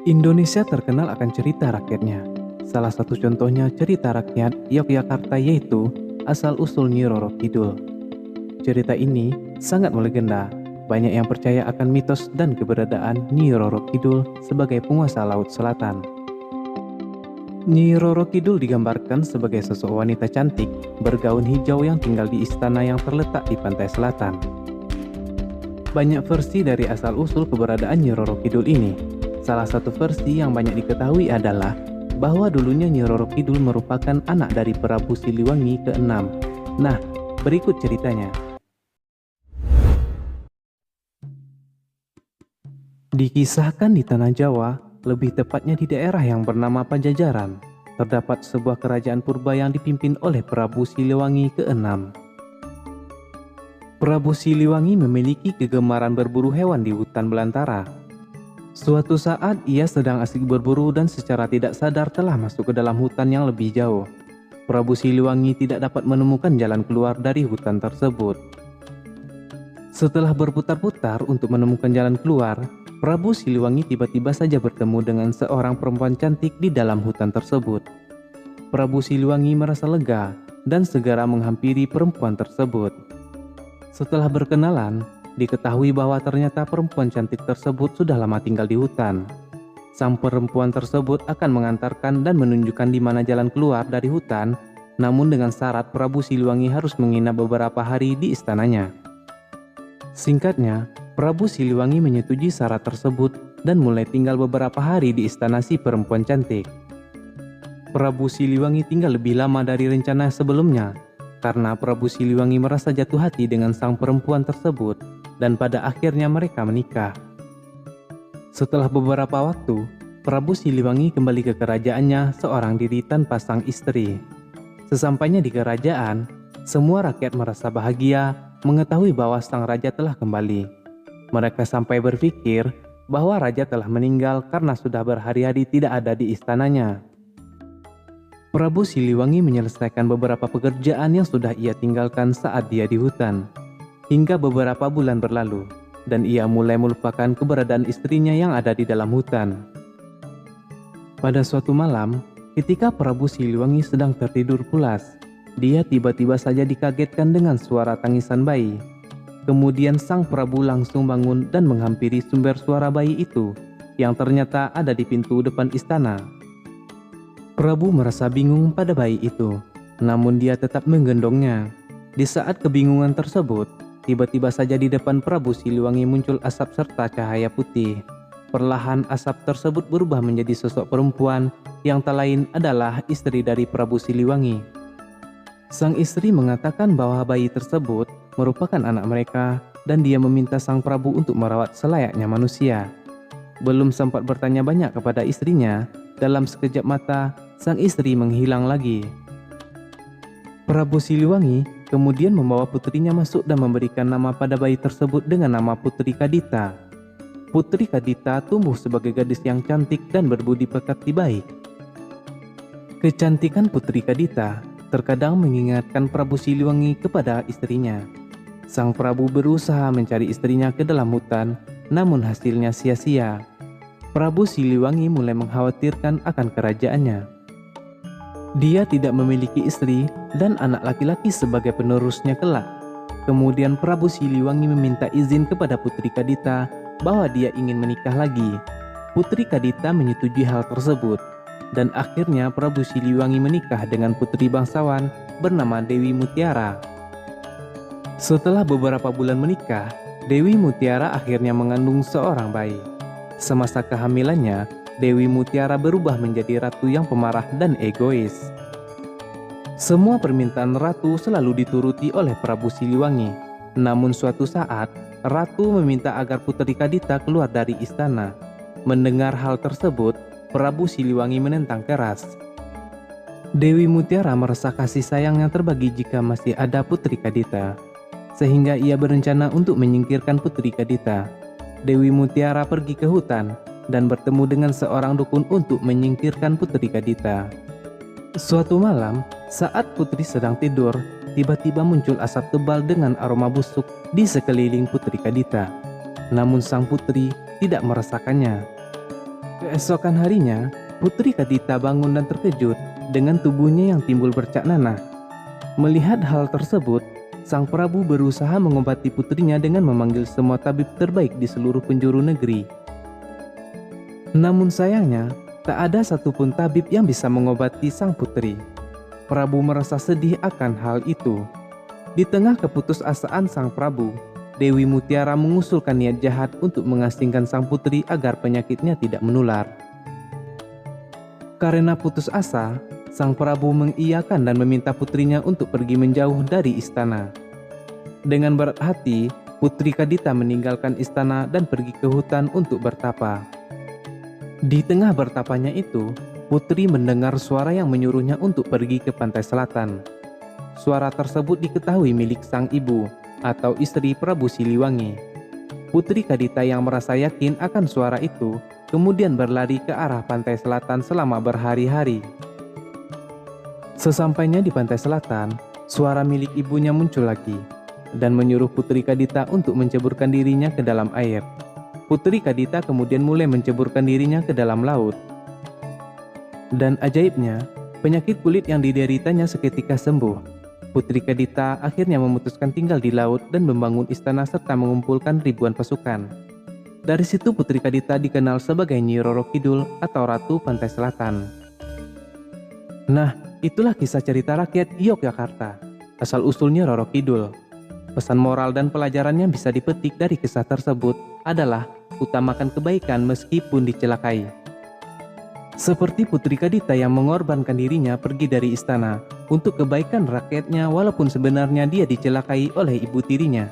Indonesia terkenal akan cerita rakyatnya. Salah satu contohnya cerita rakyat Yogyakarta, yaitu asal-usul Nyi Roro Kidul. Cerita ini sangat melegenda. Banyak yang percaya akan mitos dan keberadaan Nyi Roro Kidul sebagai penguasa Laut Selatan. Nyi Roro Kidul digambarkan sebagai sosok wanita cantik bergaun hijau yang tinggal di istana yang terletak di pantai selatan. Banyak versi dari asal-usul keberadaan Nyi Roro Kidul ini. Salah satu versi yang banyak diketahui adalah bahwa dulunya Nyi Roro Kidul merupakan anak dari Prabu Siliwangi ke-6. Nah, berikut ceritanya. Dikisahkan di tanah Jawa, lebih tepatnya di daerah yang bernama Pajajaran, terdapat sebuah kerajaan purba yang dipimpin oleh Prabu Siliwangi ke-6. Prabu Siliwangi memiliki kegemaran berburu hewan di hutan belantara. Suatu saat ia sedang asik berburu dan secara tidak sadar telah masuk ke dalam hutan yang lebih jauh. Prabu Siliwangi tidak dapat menemukan jalan keluar dari hutan tersebut. Setelah berputar-putar untuk menemukan jalan keluar, Prabu Siliwangi tiba-tiba saja bertemu dengan seorang perempuan cantik di dalam hutan tersebut. Prabu Siliwangi merasa lega dan segera menghampiri perempuan tersebut. Setelah berkenalan, diketahui bahwa ternyata perempuan cantik tersebut sudah lama tinggal di hutan. Sang perempuan tersebut akan mengantarkan dan menunjukkan di mana jalan keluar dari hutan, namun dengan syarat Prabu Siliwangi harus menginap beberapa hari di istananya. Singkatnya, Prabu Siliwangi menyetujui syarat tersebut dan mulai tinggal beberapa hari di istana si perempuan cantik. Prabu Siliwangi tinggal lebih lama dari rencana sebelumnya, karena Prabu Siliwangi merasa jatuh hati dengan sang perempuan tersebut, dan pada akhirnya mereka menikah. Setelah beberapa waktu, Prabu Siliwangi kembali ke kerajaannya seorang diri tanpa sang istri. Sesampainya di kerajaan, semua rakyat merasa bahagia mengetahui bahwa sang raja telah kembali. Mereka sampai berpikir bahwa raja telah meninggal karena sudah berhari-hari tidak ada di istananya. Prabu Siliwangi menyelesaikan beberapa pekerjaan yang sudah ia tinggalkan saat dia di hutan. Hingga beberapa bulan berlalu, dan ia mulai melupakan keberadaan istrinya yang ada di dalam hutan. Pada suatu malam, ketika Prabu Siliwangi sedang tertidur pulas, dia tiba-tiba saja dikagetkan dengan suara tangisan bayi. Kemudian sang Prabu langsung bangun dan menghampiri sumber suara bayi itu, yang ternyata ada di pintu depan istana. Prabu merasa bingung pada bayi itu, namun dia tetap menggendongnya. Di saat kebingungan tersebut, tiba-tiba saja di depan Prabu Siliwangi muncul asap serta cahaya putih. Perlahan asap tersebut berubah menjadi sosok perempuan yang tak lain adalah istri dari Prabu Siliwangi. Sang istri mengatakan bahwa bayi tersebut merupakan anak mereka dan dia meminta sang Prabu untuk merawat selayaknya manusia. Belum sempat bertanya banyak kepada istrinya, dalam sekejap mata sang istri menghilang lagi. Prabu Siliwangi kemudian membawa putrinya masuk dan memberikan nama pada bayi tersebut dengan nama Putri Kadita. Putri Kadita tumbuh sebagai gadis yang cantik dan berbudi pekerti baik. Kecantikan Putri Kadita terkadang mengingatkan Prabu Siliwangi kepada istrinya. Sang Prabu berusaha mencari istrinya ke dalam hutan, namun hasilnya sia-sia. Prabu Siliwangi mulai mengkhawatirkan akan kerajaannya. Dia tidak memiliki istri dan anak laki-laki sebagai penerusnya kelak. Kemudian Prabu Siliwangi meminta izin kepada Putri Kadita bahwa dia ingin menikah lagi. Putri Kadita menyetujui hal tersebut, dan akhirnya Prabu Siliwangi menikah dengan putri bangsawan bernama Dewi Mutiara. Setelah beberapa bulan menikah, Dewi Mutiara akhirnya mengandung seorang bayi. Semasa kehamilannya, Dewi Mutiara berubah menjadi ratu yang pemarah dan egois. Semua permintaan ratu selalu dituruti oleh Prabu Siliwangi. Namun suatu saat, ratu meminta agar Putri Kadita keluar dari istana. Mendengar hal tersebut, Prabu Siliwangi menentang keras. Dewi Mutiara merasa kasih sayang yang terbagi jika masih ada Putri Kadita, sehingga ia berencana untuk menyingkirkan Putri Kadita. Dewi Mutiara pergi ke hutan dan bertemu dengan seorang dukun untuk menyingkirkan Putri Kadita. Suatu malam, saat putri sedang tidur, tiba-tiba muncul asap tebal dengan aroma busuk di sekeliling Putri Kadita. Namun sang putri tidak merasakannya. Keesokan harinya, Putri Kadita bangun dan terkejut dengan tubuhnya yang timbul bercak nanah. Melihat hal tersebut, Sang Prabu berusaha mengobati putrinya dengan memanggil semua tabib terbaik di seluruh penjuru negeri. Namun sayangnya, tak ada satupun tabib yang bisa mengobati sang putri. Prabu merasa sedih akan hal itu. Di tengah keputusasaan Sang Prabu, Dewi Mutiara mengusulkan niat jahat untuk mengasingkan sang putri agar penyakitnya tidak menular. Karena putus asa, Sang Prabu mengiyakan dan meminta putrinya untuk pergi menjauh dari istana. Dengan berat hati, Putri Kadita meninggalkan istana dan pergi ke hutan untuk bertapa. Di tengah bertapanya itu, Putri mendengar suara yang menyuruhnya untuk pergi ke pantai selatan. Suara tersebut diketahui milik sang ibu atau istri Prabu Siliwangi. Putri Kadita yang merasa yakin akan suara itu, kemudian berlari ke arah pantai selatan selama berhari-hari. Sesampainya di pantai selatan, suara milik ibunya muncul lagi dan menyuruh Putri Kadita untuk menceburkan dirinya ke dalam air. Putri Kadita kemudian mulai menceburkan dirinya ke dalam laut. Dan ajaibnya, penyakit kulit yang dideritanya seketika sembuh. Putri Kadita akhirnya memutuskan tinggal di laut dan membangun istana serta mengumpulkan ribuan pasukan. Dari situ Putri Kadita dikenal sebagai Nyi Roro Kidul atau Ratu Pantai Selatan. Nah, itulah kisah cerita rakyat Yogyakarta, asal-usulnya Roro Kidul. Pesan moral dan pelajaran yang bisa dipetik dari kisah tersebut adalah utamakan kebaikan meskipun dicelakai. Seperti Putri Kadita yang mengorbankan dirinya pergi dari istana untuk kebaikan rakyatnya walaupun sebenarnya dia dicelakai oleh ibu tirinya.